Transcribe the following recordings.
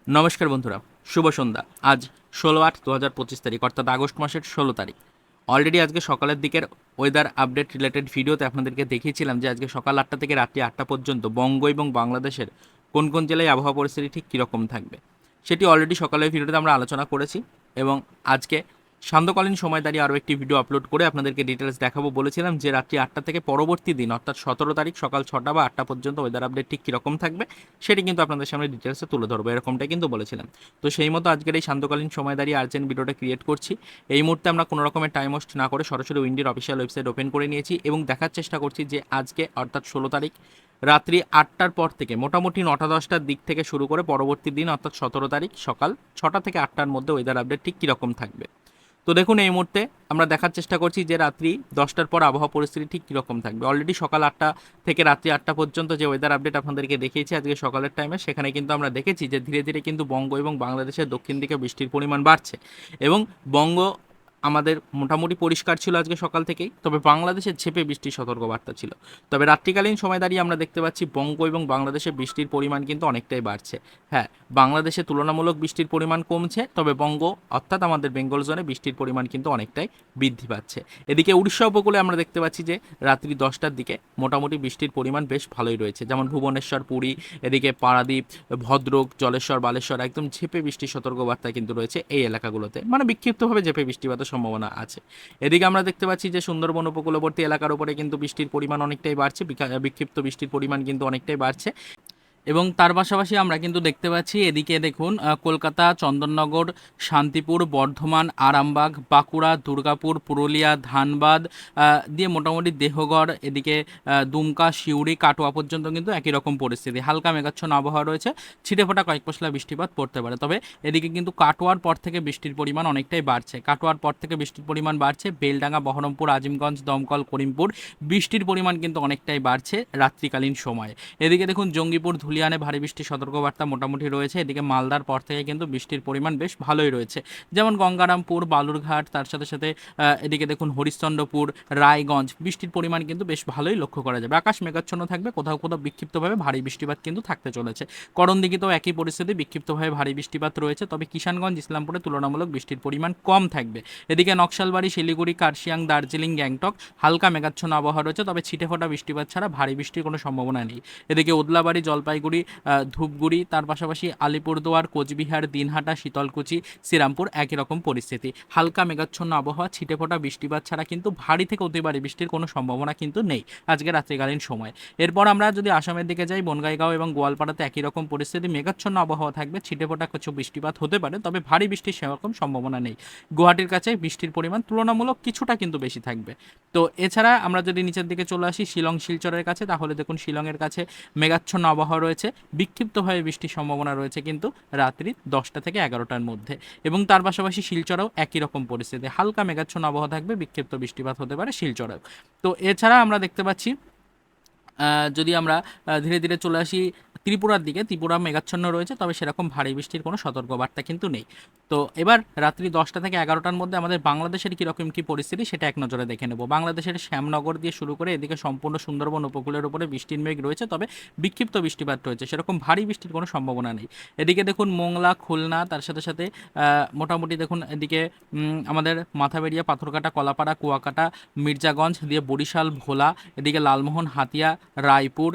নমস্কার বন্ধুরা, শুভ সন্ধ্যা। আজ 16/8/2025 তারিখ, অর্থাৎ আগস্ট মাসের 16 তারিখ। অলরেডি আজকে সকালের দিকের ওয়েদার আপডেট রিলেটেড ভিডিওতে আপনাদেরকে দেখিয়েছিলাম যে আজকে সকাল 8টা থেকে রাত্রি 8টা পর্যন্ত বঙ্গ এবং বাংলাদেশের কোন কোন জেলায় আবহাওয়া পরিস্থিতি ঠিক কীরকম থাকবে সেটি অলরেডি সকালের ভিডিওতে আমরা আলোচনা করেছি। এবং আজকে সান্ধ্যকালীন সময় দাঁড়িয়ে আরও একটি ভিডিও আপলোড করে আপনাদেরকে ডিটেলস দেখাবো বলেছিলাম যে রাত্রি 8টা থেকে পরবর্তী দিন অর্থাৎ 17 তারিখ সকাল 6টা বা 8টা পর্যন্ত ওয়েদার আপডেট ঠিক কীরকম থাকবে সেটি কিন্তু আপনাদের সামনে ডিটেলসে তুলে ধরবো, এরকমটাই কিন্তু বলেছিলাম। তো সেই মতো আজকের এই সান্ধ্যকালীন সময় দাঁড়িয়ে আর্জেন্ট ভিডিওটা ক্রিয়েট করছি। এই মুহূর্তে আমরা কোনো রকমের টাইম ওয়েস্ট না করে সরাসরি উইন্ডির অফিসিয়াল ওয়েবসাইট ওপেন করে নিয়েছি এবং দেখার চেষ্টা করছি যে আজকে অর্থাৎ 16 তারিখ রাত্রি 8টার পর থেকে মোটামুটি 9টা-10টার দিক থেকে শুরু করে পরবর্তী দিন অর্থাৎ 17 তারিখ সকাল 6টা থেকে 8টার মধ্যে ওয়েদার আপডেট ঠিক কীরকম থাকবে। তো দেখুন, এই মুহূর্তে আমরা দেখার চেষ্টা করছি যে রাত্রি 10টার পর আবহাওয়া পরিস্থিতি ঠিক কীরকম থাকবে। অলরেডি সকাল 8টা থেকে রাত্রি 8টা পর্যন্ত যে ওয়েদার আপডেট আপনাদেরকে দেখিয়েছি আজকে সকালের টাইমে, সেখানে কিন্তু আমরা দেখেছি যে ধীরে ধীরে কিন্তু বঙ্গ এবং বাংলাদেশের দক্ষিণ দিকে বৃষ্টির পরিমাণ বাড়ছে এবং বঙ্গ আমাদের মোটামুটি পরিষ্কার ছিল আজকে সকাল থেকেই, তবে বাংলাদেশের ঝেঁপে বৃষ্টির সতর্কবার্তা ছিল। তবে রাত্রিকালীন সময় দাঁড়িয়ে আমরা দেখতে পাচ্ছি বঙ্গ এবং বাংলাদেশে বৃষ্টির পরিমাণ কিন্তু অনেকটাই বাড়ছে। হ্যাঁ, বাংলাদেশে তুলনামূলক বৃষ্টির পরিমাণ কমছে, তবে বঙ্গ অর্থাৎ আমাদের বেঙ্গল জোনে বৃষ্টির পরিমাণ কিন্তু অনেকটাই বৃদ্ধি পাচ্ছে। এদিকে উড়িষ্যা উপকূলে আমরা দেখতে পাচ্ছি যে রাত্রি 10টার দিকে মোটামুটি বৃষ্টির পরিমাণ বেশ ভালোই রয়েছে, যেমন ভুবনেশ্বর, পুরী, এদিকে পারাদ্বীপ, ভদ্রক, জলেশ্বর, বালেশ্বর একদম ঝেঁপে বৃষ্টির সতর্কবার্তা কিন্তু রয়েছে এই এলাকাগুলোতে, মানে বিক্ষিপ্তভাবে ঝেঁপে বৃষ্টিপাতের সম্ভাবনা আছে। এদিকে আমরা দেখতে পাচ্ছি যে সুন্দরবন উপকূলবর্তী এলাকার উপরে কিন্তু বৃষ্টির পরিমাণ অনেকটাই বাড়ছে, বিক্ষিপ্ত বৃষ্টির পরিমাণ কিন্তু অনেকটাই বাড়ছে। এবং তার পাশাপাশি আমরা কিন্তু দেখতে পাচ্ছি এদিকে দেখুন কলকাতা, চন্দননগর, শান্তিপুর, বর্ধমান, আরামবাগ, বাঁকুড়া, দুর্গাপুর, পুরুলিয়া, ধানবাদ দিয়ে মোটামুটি দেহগড়, এদিকে দুমকা, সিউড়ি, কাটোয়া পর্যন্ত কিন্তু একই রকম পরিস্থিতি, হালকা মেঘাচ্ছন্ন আবহাওয়া রয়েছে, ছিটেফোঁটা কয়েক পশলা বৃষ্টিপাত পড়তে পারে। তবে এদিকে কিন্তু কাটোয়ার পর থেকে বৃষ্টির পরিমাণ অনেকটাই বাড়ছে, কাটোয়ার পর থেকে বৃষ্টির পরিমাণ বাড়ছে, বেলডাঙ্গা, বহরমপুর, আজিমগঞ্জ, দমকল, করিমপুর বৃষ্টির পরিমাণ কিন্তু অনেকটাই বাড়ছে রাত্রিকালীন সময়ে। এদিকে দেখুন জঙ্গিপুর, ধুলিয়ানে ভারী বৃষ্টির সতর্কবার্তা মোটামুটি রয়েছে। এদিকে মালদার পর থেকে কিন্তু বৃষ্টির পরিমাণ বেশ ভালোই রয়েছে, যেমন গঙ্গারামপুর, বালুরঘাট, তার সাথে সাথে এদিকে দেখুন হরিশ্চন্দ্রপুর, রায়গঞ্জ বৃষ্টির পরিমাণ কিন্তু বেশ ভালোই লক্ষ্য করা যাবে। আকাশ মেঘাচ্ছন্ন থাকবে, কোথাও কোথাও বিক্ষিপ্তভাবে ভারী বৃষ্টিপাত কিন্তু থাকতে চলেছে। করণদিঘিতেও একই পরিস্থিতি, বিক্ষিপ্তভাবে ভারী বৃষ্টিপাত রয়েছে, তবে কিষানগঞ্জ, ইসলামপুরে তুলনামূলক বৃষ্টির পরিমাণ কম থাকবে। এদিকে নকশালবাড়ি, শিলিগুড়ি, কার্শিয়াং, দার্জিলিং, গ্যাংটক হালকা মেঘাচ্ছন্ন আবহাওয়া রয়েছে, তবে ছিটেফোঁটা বৃষ্টিপাত ছাড়া ভারী বৃষ্টির কোনো সম্ভাবনা নেই। এদিকে ওদলাবাড়ি, জলপাইগুড়ি, ধূপগুড়ি, তার পাশাপাশি আলিপুরদুয়ার, কোচবিহার, দিনহাটা, শীতলকুচি, শ্রীরামপুর একই রকম পরিস্থিতি, হালকা মেঘাচ্ছন্ন আবহাওয়া, ছিটেফোঁটা বৃষ্টিপাত ছাড়া কিন্তু ভারী থেকে অতি ভারী বৃষ্টির কোনো সম্ভাবনা কিন্তু নেই আজকে রাত্রিকালীন সময়। এরপর আমরা যদি আসামের দিকে যাই, বনগাইগাঁও এবং গোয়ালপাড়াতে একই রকম পরিস্থিতি, মেঘাচ্ছন্ন আবহাওয়া থাকবে, ছিটেফোঁটা কিছু বৃষ্টিপাত হতে পারে, তবে ভারী বৃষ্টির সেরকম সম্ভাবনা নেই। গুয়াহাটির কাছে বৃষ্টির পরিমাণ তুলনামূলক কিছুটা কিন্তু বেশি থাকবে। তো এছাড়া আমরা যদি নিচের দিকে চলে আসি শিলং, শিলচরের কাছে, তাহলে দেখুন শিলংয়ের কাছে মেঘাচ্ছন্ন আবহাওয়া রয়েছে, বিক্ষিপ্তভাবে বৃষ্টির সম্ভাবনা রয়েছে কিন্তু রাত্রি 10টা থেকে 11টার মধ্যে। এবং তার পাশাপাশি শিলচরেও একই রকম পরিস্থিতি, হালকা মেঘাচ্ছন্ন আবহাওয়া থাকবে, বিক্ষিপ্ত বৃষ্টিপাত হতে পারে শিলচরেও। তো এছাড়া আমরা দেখতে পাচ্ছি যদি আমরা ধীরে ধীরে চলে আসি ত্রিপুরার দিকে, ত্রিপুরা মেঘাচ্ছন্ন রয়েছে, তবে সেরকম ভারী বৃষ্টির কোনো সতর্কবার্তা কিন্তু নেই। তো এবার রাত্রি 10টা থেকে 11টার মধ্যে আমাদের বাংলাদেশের কীরকম কী পরিস্থিতি সেটা এক নজরে দেখে নেব। বাংলাদেশের শ্যামনগর দিয়ে শুরু করে এদিকে সম্পূর্ণ সুন্দরবন উপকূলের উপরে বৃষ্টির মেঘ রয়েছে, তবে বিক্ষিপ্ত বৃষ্টিপাত রয়েছে, সেরকম ভারী বৃষ্টির কোনো সম্ভাবনা নেই। এদিকে দেখুন মোংলা, খুলনা, তার সাথে সাথে মোটামুটি দেখুন এদিকে আমাদের মাথাবেড়িয়া, পাথরকাটা, কলাপাড়া, কুয়াকাটা, মির্জাগঞ্জ দিয়ে বরিশাল, ভোলা, এদিকে লালমোহন, হাতিয়া, রায়পুর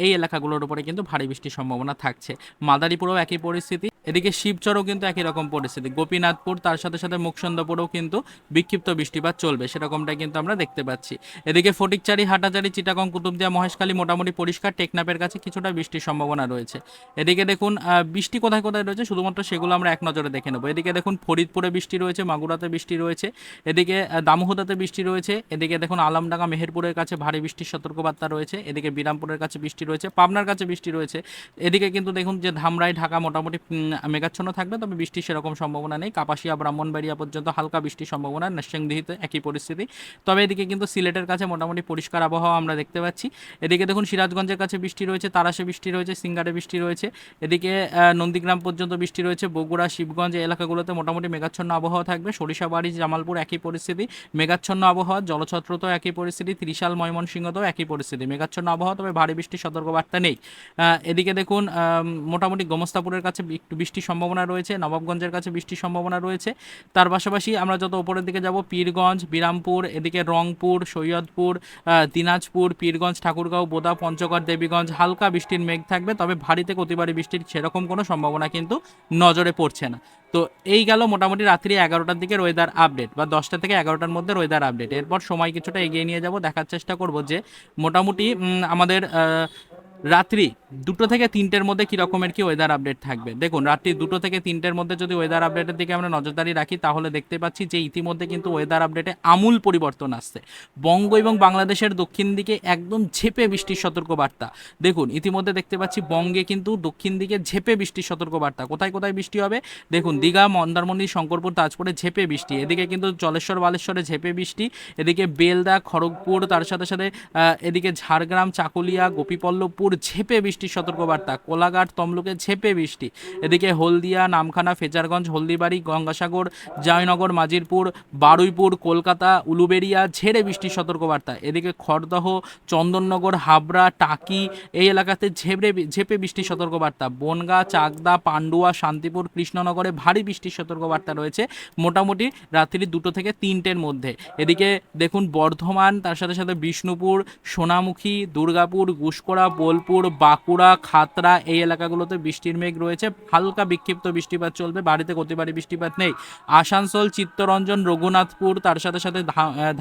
এই এলাকাগুলোর উপরে কিন্তু ভারী বৃষ্টির সম্ভাবনা থাকছে। মাদারীপুরেও একই পরিস্থিতি, এদিকে শিবচরও কিন্তু একই রকম পরিস্থিতি, গোপীনাথপুর, তার সাথে সাথে মুকসন্দপুরেও কিন্তু বিক্ষিপ্ত বৃষ্টিপাত চলবে, সেরকমটাই কিন্তু আমরা দেখতে পাচ্ছি। এদিকে ফটিকচারি, হাটাচারি, চিটাগং, কুতুবদিয়া, মহেশখালী মোটামুটি পরিষ্কার, টেকনাফের কাছে কিছুটা বৃষ্টির সম্ভাবনা রয়েছে। এদিকে দেখুন বৃষ্টি কোথায় কোথায় রয়েছে শুধুমাত্র সেগুলো আমরা এক নজরে দেখে নেব। এদিকে দেখুন ফরিদপুরে বৃষ্টি রয়েছে, মাগুরাতে বৃষ্টি রয়েছে, এদিকে দামোহদাতে বৃষ্টি রয়েছে, এদিকে দেখুন আলমডাঙ্গা, মেহেরপুরের কাছে ভারী বৃষ্টির সতর্কবার্তা রয়েছে, এদিকে বিরামপুরের কাছে বৃষ্টি রয়েছে, পাবনার কাছে বৃষ্টি রয়েছে। এদিকে কিন্তু দেখুন যে ধামরাই, ঢাকা মোটামুটি মেঘাচ্ছন্ন থাকবে, তবে বৃষ্টির সেরকম সম্ভাবনা নেই। কাপাসিয়া, ব্রাহ্মণবাড়িয়া পর্যন্ত হালকা বৃষ্টির সম্ভাবনা, নরসিংদীতে একই পরিস্থিতি, তবে এদিকে কিন্তু সিলেটের কাছে মোটামুটি পরিষ্কার আবহাওয়া আমরা দেখতে পাচ্ছি। এদিকে দেখুন সিরাজগঞ্জের কাছে বৃষ্টি রয়েছে, তারাশে বৃষ্টি রয়েছে, সিঙ্গারে বৃষ্টি রয়েছে, এদিকে নন্দীগ্রাম পর্যন্ত বৃষ্টি রয়েছে, বগুড়া, শিবগঞ্জ এই এলাকাগুলোতে মোটামুটি মেঘাচ্ছন্ন আবহাওয়া থাকবে। সরিষাবাড়ি, জামালপুর একই পরিস্থিতি, মেঘাচ্ছন্ন আবহাওয়া, জলছত্রতেও একই পরিস্থিতি, ত্রিশাল, ময়মনসিংহতেও একই পরিস্থিতি, মেঘাচ্ছন্ন আবহাওয়া, তবে ভারী বৃষ্টির সতর্কবার্তা নেই। এদিকে দেখুন মোটামুটি গোমস্তাপুরের কাছে একটু বৃষ্টির সম্ভাবনা রয়েছে, নবাবগঞ্জের কাছে বৃষ্টির সম্ভাবনা রয়েছে। তার পাশাপাশি আমরা যত উপরের দিকে যাব, পীরগঞ্জ, বিরামপুর, এদিকে রংপুর, সৈয়দপুর, দিনাজপুর, পীরগঞ্জ, ঠাকুরগাঁও, বোদা, পঞ্চগড়, দেবীগঞ্জ হালকা বৃষ্টির মেঘ থাকবে, তবে ভারী থেকে অতি ভারী বৃষ্টির সেরকম কোনো সম্ভাবনা কিন্তু নজরে পড়ছে না। তো এই গেল মোটামুটি রাত্রি 11টার দিকের ওয়েদার আপডেট, বা 10টা থেকে 11টার মধ্যে ওয়েদার আপডেট। এরপর সময় কিছুটা এগিয়ে নিয়ে যাব, দেখার চেষ্টা করব যে মোটামুটি আমাদের রাত্রি 2টো থেকে 3টের মধ্যে কী রকমের কি ওয়েদার আপডেট থাকবে। দেখুন রাত্রি 2টো থেকে 3টের মধ্যে যদি ওয়েদার আপডেটের দিকে আমরা নজরদারি রাখি, তাহলে দেখতে পাচ্ছি যে ইতিমধ্যে কিন্তু ওয়েদার আপডেটে আমূল পরিবর্তন আসছে। বঙ্গ এবং বাংলাদেশের দক্ষিণ দিকে একদম ঝেপে বৃষ্টির সতর্কবার্তা। দেখুন ইতিমধ্যে দেখতে পাচ্ছি বঙ্গে কিন্তু দক্ষিণ দিকে ঝেপে বৃষ্টির সতর্কবার্তা। কোথায় কোথায় বৃষ্টি হবে দেখুন, দীঘা, মন্দারমণি, শঙ্করপুর, তাজপুরে ঝেপে বৃষ্টি, এদিকে কিন্তু জলেশ্বর, বালেশ্বরে ঝেপে বৃষ্টি, এদিকে বেলদা, খড়গপুর, তার সাথে সাথে এদিকে ঝাড়গ্রাম, চাকুলিয়া, গোপীপল্লবপুর ঝেপে বৃষ্টির সতর্কবার্তা, কোলাঘাট, তমলুকে ঝেপে বৃষ্টি, এদিকে হলদিয়া, নামখানা, ফেজারগঞ্জ, হলদিবাড়ি, গঙ্গাসাগর, জয়নগর, মাজিরপুর, বারুইপুর, কলকাতা, উলুবেড়িয়া ঝেড়ে বৃষ্টির সতর্কবার্তা, এদিকে খড়দহ, চন্দননগর, হাবড়া, টাকি এই এলাকাতে ঝেপে বৃষ্টির সতর্কবার্তা, বনগা, চাকদা, পান্ডুয়া, শান্তিপুর, কৃষ্ণনগরে ভারী বৃষ্টির সতর্কবার্তা রয়েছে মোটামুটি রাত্রি 2টো থেকে 3টের মধ্যে। এদিকে দেখুন বর্ধমান, তার সাথে সাথে বিষ্ণুপুর, সোনামুখী, দুর্গাপুর, গুসকরা, বোলপুর, বাঁকুড়া, খাতড়া এই এলাকাগুলোতে বৃষ্টির মেঘ রয়েছে, হালকা বিক্ষিপ্ত বৃষ্টিপাত চলবে, বাড়িতে অতি ভারী বৃষ্টিপাত নেই। আসানসোল, চিত্তরঞ্জন, রঘুনাথপুর, তার সাথে সাথে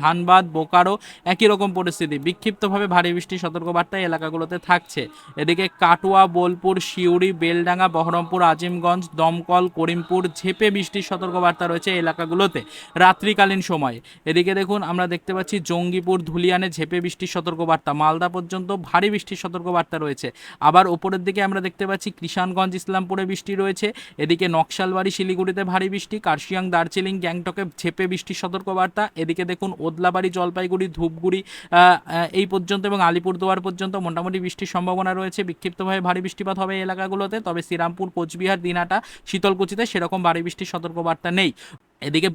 ধানবাদ, বোকারো একই রকম পরিস্থিতি, বিক্ষিপ্তভাবে ভারী বৃষ্টির সতর্কবার্তা এই এলাকাগুলোতে থাকছে। এদিকে কাটোয়া, বোলপুর, শিউড়ি, বেলডাঙ্গা, বহরমপুর, আজিমগঞ্জ, দমকল, করিমপুর ঝেপে বৃষ্টির সতর্কবার্তা রয়েছে এই এলাকাগুলোতে রাত্রিকালীন সময়ে। এদিকে দেখুন আমরা দেখতে পাচ্ছি জঙ্গিপুর, ধুলিয়ানে ঝেপে বৃষ্টির সতর্কবার্তা, মালদা পর্যন্ত ভারী বৃষ্টির সতর্কবার্তা রয়েছে। আবার ওপরের দিকে আমরা দেখতে পাচ্ছি কৃষাণগঞ্জ, ইসলামপুরে বৃষ্টি রয়েছে, এদিকে নকশালবাড়ি, শিলিগুড়িতে ভারী বৃষ্টি, কার্শিয়াং, দার্জিলিং, গ্যাংটকে ঝেপে বৃষ্টির সতর্কবার্তা, এদিকে দেখুন ওদলাবাড়ি, জলপাইগুড়ি, ধূপগুড়ি এই পর্যন্ত এবং আলিপুরদুয়ার পর্যন্ত মোটামুটি বৃষ্টির সম্ভাবনা রয়েছে, বিক্ষিপ্তভাবে ভারী বৃষ্টিপাত হবে এই এলাকাগুলোতে, তবে শ্রীরামপুর, কোচবিহার, দিনাটা, শীতলকুচিতে সেরকম ভারী বৃষ্টির সতর্কবার্তা নেই। এদিকে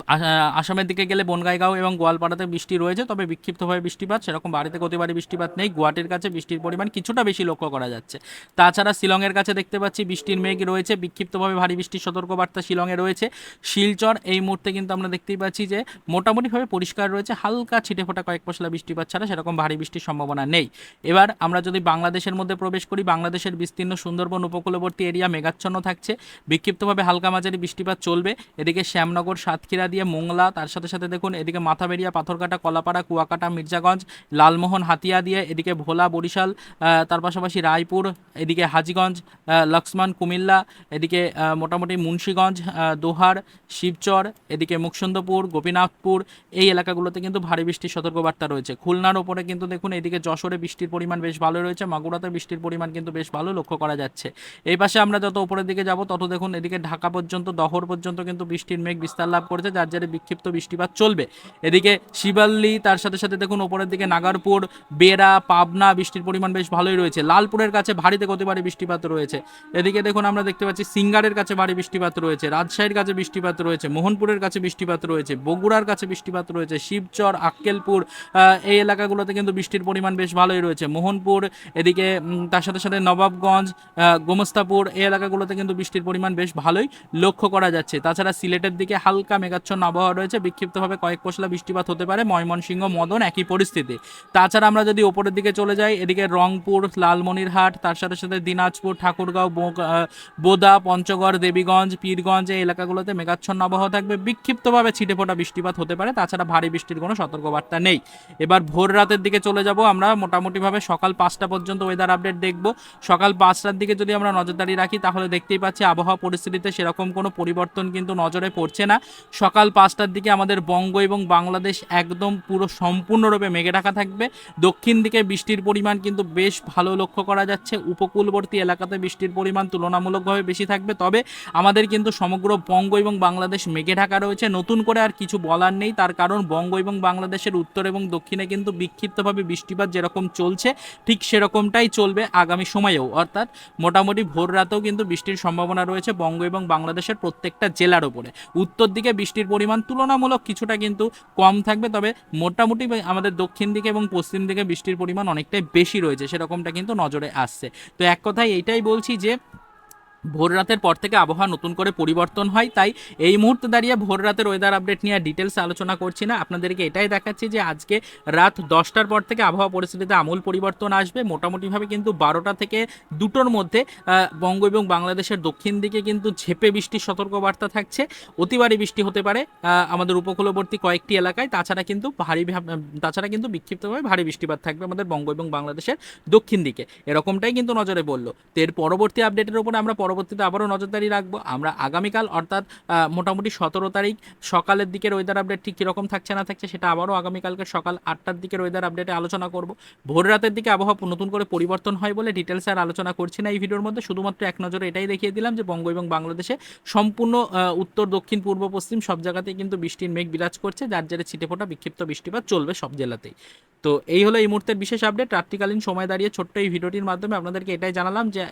আসামের দিকে গেলে বনগাইগাঁও এবং গোয়ালপাড়াতে বৃষ্টি রয়েছে, তবে বিক্ষিপ্তভাবে বৃষ্টিপাত সেরকম বাড়িতে অতি ভারী বৃষ্টিপাত নেই। গুয়াহাটির কাছে বৃষ্টির পরিমাণ কিছুটা বেশি লক্ষ্য করা যাচ্ছে। তাছাড়া শিলংয়ের কাছে দেখতে পাচ্ছি বৃষ্টির মেঘ রয়েছে, বিক্ষিপ্তভাবে ভারী বৃষ্টির সতর্কবার্তা শিলংয়ে রয়েছে। শিলচর এই মুহূর্তে কিন্তু আমরা দেখতেই পাচ্ছি যে মোটামুটিভাবে পরিষ্কার রয়েছে, হালকা ছিটেফোঁটা কয়েক পশলা বৃষ্টিপাত ছাড়া সেরকম ভারী বৃষ্টির সম্ভাবনা নেই। এবার আমরা যদি বাংলাদেশের মধ্যে প্রবেশ করি, বাংলাদেশের বিস্তীর্ণ সুন্দরবন উপকূলবর্তী এরিয়া মেঘাচ্ছন্ন থাকছে, বিক্ষিপ্তভাবে হালকা মাঝারি বৃষ্টিপাত চলবে। এদিকে শ্যামনগর, সাতক্ষীরা দিয়ে মোংলা, তার সাথে সাথে দেখুন এদিকে মাথাবেড়িয়া, পাথরকাটা, কলাপাড়া, কুয়াকাটা, মির্জাগঞ্জ, লালমোহন, হাতিয়া দিয়ে, এদিকে ভোলা, বরিশাল, তার পাশাপাশি রায়পুর, এদিকে হাজীগঞ্জ, লক্ষ্মণ, কুমিল্লা, এদিকে মোটামুটি মুন্সীগঞ্জ, দোহার, শিবচর, এদিকে মুকসুন্দপুর, গোপীনাথপুর এই এলাকাগুলোতে কিন্তু ভারী বৃষ্টির সতর্কবার্তা রয়েছে। খুলনার ওপরে কিন্তু দেখুন এদিকে যশোরে বৃষ্টির পরিমাণ বেশ ভালো রয়েছে, মাগুরাতে বৃষ্টির পরিমাণ কিন্তু বেশ ভালো লক্ষ্য করা যাচ্ছে। এই পাশে আমরা যত উপরের দিকে যাব তত দেখুন এদিকে ঢাকা পর্যন্ত, দহর পর্যন্ত কিন্তু বৃষ্টির মেঘ বিস্তার লাভ করেছে, যার জেরে বিক্ষিপ্ত বৃষ্টিপাত চলবে। এদিকে শিবাল্লি, তার সাথে সাথে দেখুন ওপরের দিকে নাগারপুর, বেড়া, পাবনা বৃষ্টির পরিমাণ বেশ ভালোই রয়েছে। লালপুরের কাছে ভারী থেকে অতি ভারী বৃষ্টিপাত রয়েছে। এদিকে দেখুন আমরা দেখতে পাচ্ছি সিঙ্গারের কাছে ভারী বৃষ্টিপাত রয়েছে, রাজশাহীর কাছে বৃষ্টিপাত রয়েছে, মোহনপুরের কাছে বৃষ্টিপাত রয়েছে, বগুড়ার কাছে বৃষ্টিপাত রয়েছে, শিবচর, আক্কেলপুর এই এলাকাগুলোতে কিন্তু বৃষ্টির পরিমাণ বেশ ভালোই রয়েছে। মোহনপুর, এদিকে তার সাথে সাথে নবাবগঞ্জ, গোমস্তাপুর এই এলাকাগুলোতে কিন্তু বৃষ্টির পরিমাণ বেশ ভালোই লক্ষ্য করা যাচ্ছে। তাছাড়া সিলেটের দিকে হালকা মেঘাচ্ছন্ন আবহাওয়া রয়েছে, বিক্ষিপ্তভাবে কয়েক পশলা বৃষ্টিপাত হতে পারে। ময়মনসিংহ, মদন একই পরিস্থিতি। তাছাড়া আমরা যদি ওপরের দিকে চলে যাই, এদিকে রংপুর, লালমনিরহাট, তার সাথে সাথে দিনাজপুর, ঠাকুরগাঁও, বোদা, পঞ্চগড়, দেবীগঞ্জ, পীরগঞ্জ এই এলাকাগুলোতে মেঘাচ্ছন্ন আবহাওয়া থাকবে, বিক্ষিপ্তভাবে ছিটেফোঁটা বৃষ্টিপাত হতে পারে, তাছাড়া ভারী বৃষ্টির কোনো সতর্কবার্তা নেই। এবার ভোর রাতের দিকে চলে যাব আমরা, মোটামুটিভাবে সকাল 5টা পর্যন্ত ওয়েদার আপডেট দেখব। সকাল 5টার দিকে যদি আমরা নজরদারি রাখি, তাহলে দেখতেই পাচ্ছি আবহাওয়া পরিস্থিতিতে সেরকম কোনো পরিবর্তন কিন্তু নজরে পড়ছে না। সকাল 5টার দিকে আমাদের বঙ্গ এবং বাংলাদেশ একদম পুরো সম্পূর্ণরূপে মেঘে ঢাকা থাকবে। দক্ষিণ দিকে বৃষ্টির পরিমাণ কিন্তু বেশ ভালো লক্ষ্য করা যাচ্ছে, উপকূলবর্তী এলাকাতে বৃষ্টির পরিমাণ তুলনামূলকভাবে বেশি থাকবে, তবে আমাদের কিন্তু সমগ্র বঙ্গ এবং বাংলাদেশ মেঘে ঢাকা রয়েছে। নতুন করে আর কিছু বলার নেই, তার কারণ বঙ্গ এবং বাংলাদেশের উত্তর এবং দক্ষিণে কিন্তু বিক্ষিপ্তভাবে বৃষ্টিপাত যেরকম চলছে ঠিক সেরকমটাই চলবে আগামী সময়েও, অর্থাৎ মোটামুটি ভোর রাতেও কিন্তু বৃষ্টির সম্ভাবনা রয়েছে বঙ্গ এবং বাংলাদেশের প্রত্যেকটা জেলার উপরে। উত্তর দিকে বৃষ্টির পরিমাণ তুলনামূলক কিছুটা কিন্তু কম থাকবে, তবে মোটামুটি আমাদের দক্ষিণ দিকে এবং পশ্চিম দিকে বৃষ্টির পরিমাণ অনেকটাই বেশি রয়েছে, সেরকমটা কিন্তু নজরে আসছে। তো এক কথায় এইটাই বলছি যে ভোর রাতের পর থেকে আবহাওয়া নতুন করে পরিবর্তন হয়, তাই এই মুহূর্তে দাঁড়িয়ে ভোর রাতের ওয়েদার আপডেট নিয়ে ডিটেলস আলোচনা করছি না, আপনাদেরকে এটাই দেখাচ্ছি যে আজকে রাত 10টার পর থেকে আবহাওয়া পরিস্থিতিতে আমূল পরিবর্তন আসবে। মোটামুটিভাবে কিন্তু 12টা থেকে 2টোর মধ্যে বঙ্গ এবং বাংলাদেশের দক্ষিণ দিকে কিন্তু ঝেঁপে বৃষ্টির সতর্কবার্তা থাকছে। অতিবারী বৃষ্টি হতে পারে আমাদের উপকূলবর্তী কয়েকটি এলাকায়, তাছাড়া কিন্তু বিক্ষিপ্তভাবে ভারী বৃষ্টিপাত থাকবে আমাদের বঙ্গ এবং বাংলাদেশের দক্ষিণ দিকে, এরকমটাই কিন্তু নজরে পড়লো। তো এর পরবর্তী আপডেটের উপরে আমরা পরবর্তীতে আবারও নজরদারি রাখবো। আমরা আগামীকাল অর্থাৎ মোটামুটি 17 তারিখ সকালের দিকের ওয়েদার আপডেট ঠিক কীরকম থাকছে না থাকছে সেটা আবারও আগামীকালকে সকাল 8টার দিকের ওয়েদার আপডেটে আলোচনা করব। ভোর রাতের দিকে আবহাওয়া নতুন করে পরিবর্তন হয় বলে ডিটেলসে আর আলোচনা করছি না এই ভিডিওর মধ্যে, শুধুমাত্র এক নজরে এটাই দেখিয়ে দিলাম যে বঙ্গ এবং বাংলাদেশে সম্পূর্ণ উত্তর দক্ষিণ পূর্ব পশ্চিম সব জায়গাতেই কিন্তু বৃষ্টির মেঘ বিরাজ করছে, যার জেরে ছিটেফোঁটা বিক্ষিপ্ত বৃষ্টিপাত চলবে সব জেলাতেই। তো এই হলো এই মুহূর্তের বিশেষ আপডেট। রাত্রিকালীন সময় দাঁড়িয়ে ছোট্ট এই ভিডিওটির মাধ্যমে আপনাদেরকে এটাই জানালাম যে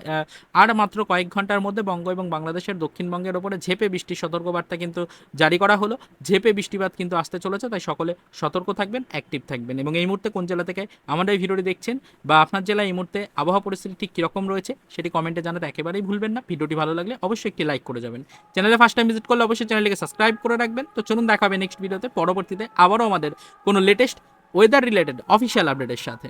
আর মাত্র কয়েক ঘন্টার মধ্যে বঙ্গ এবং বাংলাদেশের দক্ষিণবঙ্গের ওপরে ঝেঁপে বৃষ্টির সতর্কবার্তা কিন্তু জারি করা হলো। ঝেঁপে বৃষ্টিপাত কিন্তু আসতে চলেছে, তাই সকলে সতর্ক থাকবেন, অ্যাক্টিভ থাকবেন। এবং এই মুহূর্তে কোন জেলা থেকে আমাদের এই ভিডিওটি দেখছেন বা আপনার জেলায় এই মুহূর্তে আবহাওয়া পরিস্থিতি ঠিক কীরকম রয়েছে সেটি কমেন্টে জানাতে একেবারেই ভুলবেন না। ভিডিওটি ভালো লাগলে অবশ্যই একটি লাইক করে যাবেন। চ্যানেলে ফার্স্ট টাইম ভিজিট করলে অবশ্যই চ্যানেলটিকে সাবস্ক্রাইব করে রাখবেন। তো চলুন দেখা হবে নেক্সট ভিডিওতে, পরবর্তীতে আবারও আমাদের কোনো লেটেস্ট ওয়েদার রিলেটেড অফিসিয়াল আপডেটের সাথে।